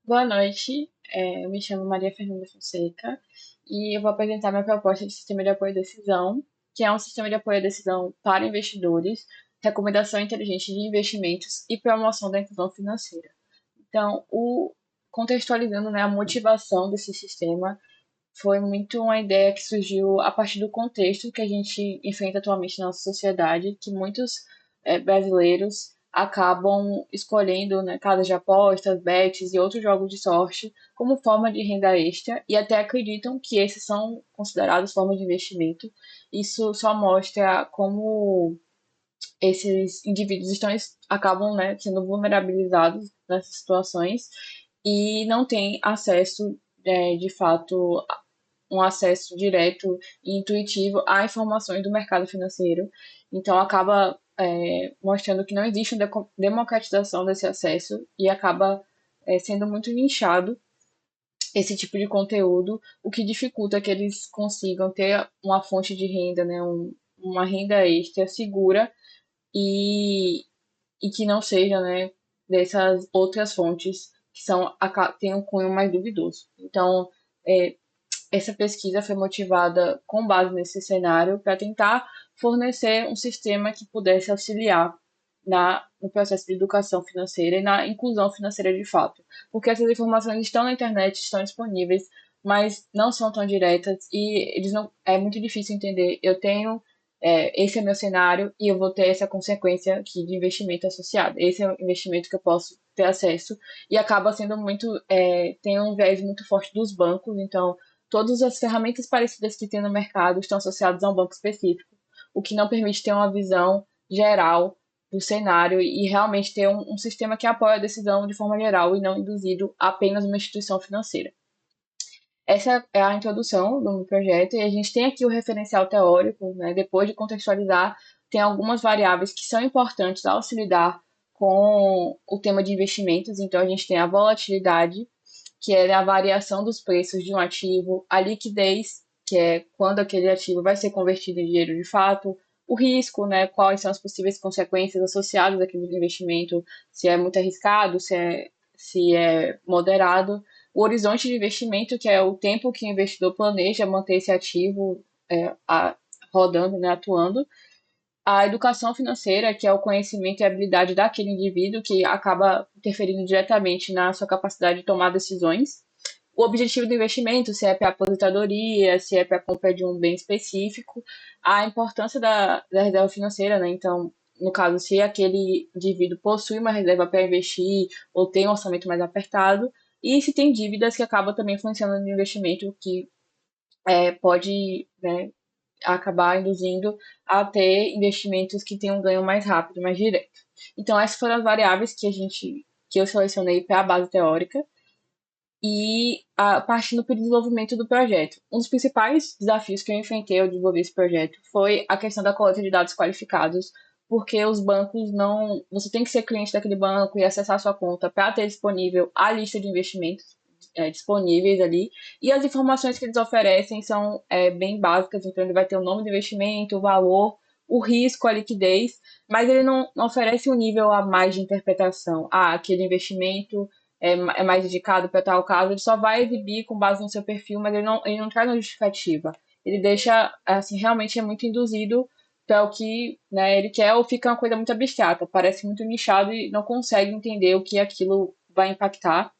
Boa noite, eu me chamo Maria Fernanda Fonseca e eu vou apresentar minha proposta de sistema de apoio à decisão, que é um sistema de apoio à decisão para investidores, recomendação inteligente de investimentos e promoção da inclusão financeira. Então, contextualizando, né, a motivação desse sistema foi muito uma ideia que surgiu a partir do contexto que a gente enfrenta atualmente na nossa sociedade, que muitos brasileiros acabam escolhendo, né, casas de apostas, bets e outros jogos de sorte como forma de renda extra e até acreditam que esses são considerados formas de investimento. Isso só mostra como esses indivíduos acabam, né, sendo vulnerabilizados nessas situações e não têm acesso, de fato, um acesso direto e intuitivo a informações do mercado financeiro. Então, acaba mostrando que não existe uma democratização desse acesso e acaba sendo muito nichado esse tipo de conteúdo, o que dificulta que eles consigam ter uma fonte de renda, né, uma renda extra segura e, e que não seja, né, dessas outras fontes que têm um cunho mais duvidoso. Então, é, essa pesquisa foi motivada com base nesse cenário para tentar fornecer um sistema que pudesse auxiliar no processo de educação financeira e na inclusão financeira de fato. Porque essas informações estão na internet, estão disponíveis, mas não são tão diretas e eles não, é muito difícil entender. Eu tenho esse é meu cenário e eu vou ter essa consequência aqui de investimento associado. Esse é o investimento que eu posso ter acesso e acaba sendo tem um viés muito forte dos bancos, então todas as ferramentas parecidas que tem no mercado estão associadas a um banco específico, o que não permite ter uma visão geral do cenário e realmente ter um sistema que apoia a decisão de forma geral e não induzido a apenas uma instituição financeira. Essa é a introdução do projeto e a gente tem aqui o referencial teórico, né? Depois de contextualizar, tem algumas variáveis que são importantes ao se lidar com o tema de investimentos. Então, a gente tem a volatilidade, que é a variação dos preços de um ativo, a liquidez, que é quando aquele ativo vai ser convertido em dinheiro de fato, o risco, né, quais são as possíveis consequências associadas àquele investimento, se é muito arriscado, se é moderado, o horizonte de investimento, que é o tempo que o investidor planeja manter esse ativo rodando, né, atuando, a educação financeira, que é o conhecimento e habilidade daquele indivíduo que acaba interferindo diretamente na sua capacidade de tomar decisões. O objetivo do investimento, se é para aposentadoria, se é para a compra de um bem específico, a importância da reserva financeira, né? Então, no caso, se aquele indivíduo possui uma reserva para investir ou tem um orçamento mais apertado, e se tem dívidas que acabam também influenciando no investimento, que pode, né, acabar induzindo a ter investimentos que tenham um ganho mais rápido, mais direto. Então, essas foram as variáveis que eu selecionei para a base teórica e partindo para o desenvolvimento do projeto. Um dos principais desafios que eu enfrentei ao desenvolver esse projeto foi a questão da coleta de dados qualificados, porque os bancos não. Você tem que ser cliente daquele banco e acessar a sua conta para ter disponível a lista de investimentos disponíveis ali. E as informações que eles oferecem são bem básicas, então ele vai ter o nome do investimento, o valor, o risco, a liquidez, mas ele não oferece um nível a mais de interpretação. Ah, aquele investimento é mais indicado para tal caso, ele só vai exibir com base no seu perfil, mas ele não traz uma justificativa. Ele deixa, assim, realmente é muito induzido para o que, né, ele quer ou fica uma coisa muito abstrata, parece muito nichado e não consegue entender o que aquilo vai impactar.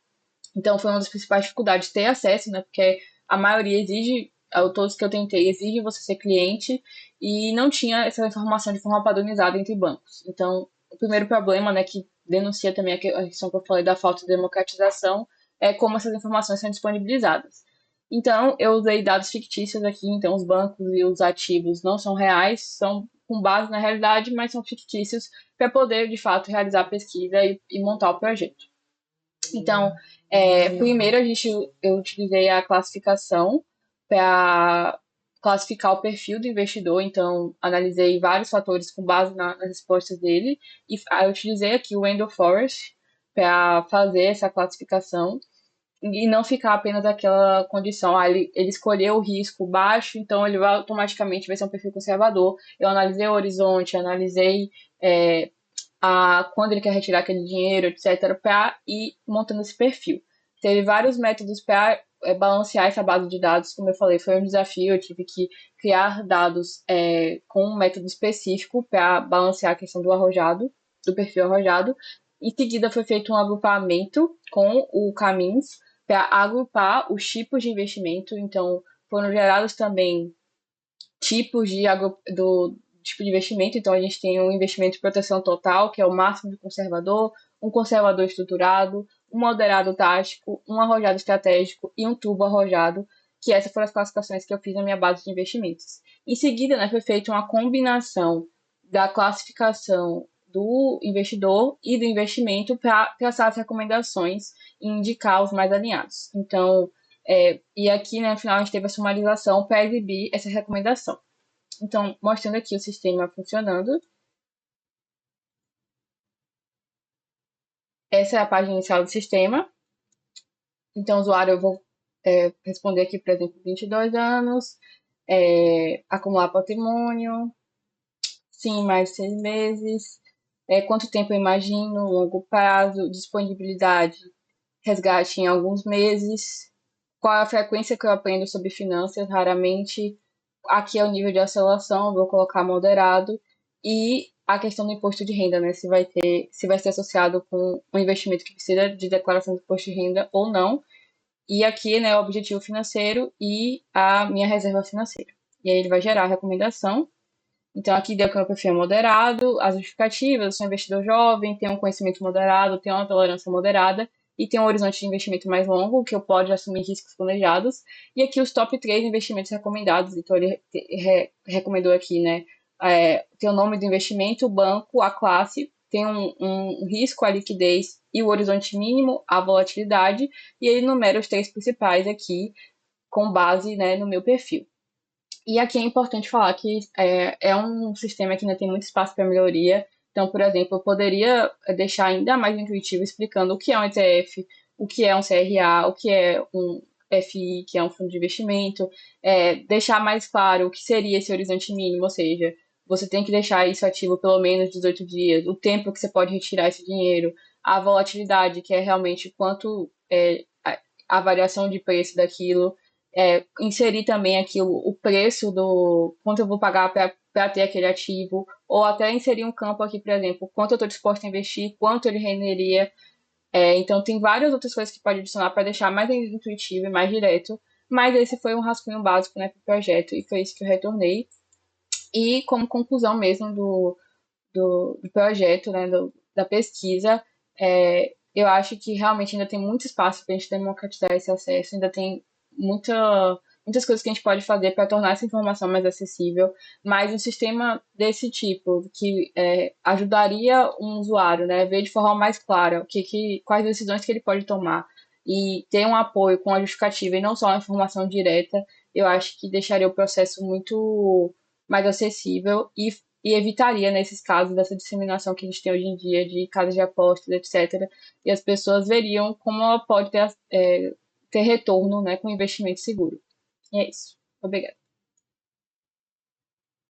Então foi uma das principais dificuldades ter acesso, né, porque a maioria exige, todos que eu tentei, exigem você ser cliente e não tinha essa informação de forma padronizada entre bancos. Então, o primeiro problema, né, que denuncia também a questão que eu falei da falta de democratização, é como essas informações são disponibilizadas. Então, eu usei dados fictícios aqui, então os bancos e os ativos não são reais, são com base na realidade, mas são fictícios para poder, de fato, realizar a pesquisa e montar o projeto. Então, primeiro eu utilizei a classificação para classificar o perfil do investidor, então analisei vários fatores com base nas respostas dele e eu utilizei aqui o Wendell Forest para fazer essa classificação e não ficar apenas aquela condição, ele escolheu o risco baixo, então ele automaticamente vai ser um perfil conservador. Eu analisei o horizonte, analisei quando ele quer retirar aquele dinheiro, etc., para ir montando esse perfil. teve vários métodos para balancear essa base de dados. Como eu falei, foi um desafio. Eu tive que criar dados com um método específico para balancear a questão do arrojado, do perfil arrojado. Em seguida, foi feito um agrupamento com o Camins para agrupar os tipos de investimento. Então, foram gerados também tipos do tipo de investimento. Então, a gente tem um investimento de proteção total, que é o máximo do conservador, um conservador estruturado, um moderado tático, um arrojado estratégico e um turbo arrojado, que essas foram as classificações que eu fiz na minha base de investimentos. Em seguida, né, foi feita uma combinação da classificação do investidor e do investimento para traçar as recomendações e indicar os mais alinhados. Então, e aqui, né, no final, a gente teve a sumarização para exibir essa recomendação. Então, mostrando aqui o sistema funcionando. Essa é a página inicial do sistema. Então, o usuário, eu vou responder aqui, por exemplo, 22 anos, acumular patrimônio, sim, mais de 6 meses, quanto tempo eu imagino, longo prazo, disponibilidade, resgate em alguns meses, qual a frequência que eu aprendo sobre finanças, raramente, aqui é o nível de aceleração, vou colocar moderado, e a questão do imposto de renda, né? Se vai ser associado com um investimento que precisa de declaração de imposto de renda ou não. E aqui, né, o objetivo financeiro e a minha reserva financeira. E aí ele vai gerar a recomendação. Então, aqui deu que o meu perfil é moderado, as justificativas, eu sou um investidor jovem, tenho um conhecimento moderado, tenho uma tolerância moderada e tenho um horizonte de investimento mais longo, que eu posso assumir riscos planejados. E aqui os top 3 investimentos recomendados. Então, ele recomendou aqui, né, tem o nome do investimento, o banco, a classe, tem um risco, a liquidez e o horizonte mínimo, a volatilidade, e ele numera os 3 principais aqui, com base, né, no meu perfil. E aqui é importante falar que é um sistema que ainda tem muito espaço para melhoria. Então, por exemplo, eu poderia deixar ainda mais intuitivo explicando o que é um ETF, o que é um CRA, o que é um FI, que é um fundo de investimento, deixar mais claro o que seria esse horizonte mínimo, ou seja, você tem que deixar isso ativo pelo menos 18 dias, o tempo que você pode retirar esse dinheiro, a volatilidade, que é realmente quanto a variação de preço daquilo, inserir também aqui o preço do quanto eu vou pagar para ter aquele ativo, ou até inserir um campo aqui, por exemplo, quanto eu estou disposto a investir, quanto ele renderia. Então, tem várias outras coisas que pode adicionar para deixar mais intuitivo e mais direto, mas esse foi um rascunho básico, né, para o projeto, e foi isso que eu retornei. E como conclusão mesmo do projeto, né, da pesquisa, eu acho que realmente ainda tem muito espaço para a gente democratizar esse acesso, ainda tem muitas coisas que a gente pode fazer para tornar essa informação mais acessível, mas um sistema desse tipo, que ajudaria um usuário, né, a ver de forma mais clara quais decisões que ele pode tomar e ter um apoio com a justificativa e não só uma informação direta, eu acho que deixaria o processo muito mais acessível e evitaria, nesses casos, dessa disseminação que a gente tem hoje em dia de casas de apostas, etc. E as pessoas veriam como ela pode ter retorno, né, com investimento seguro. E é isso. Obrigada.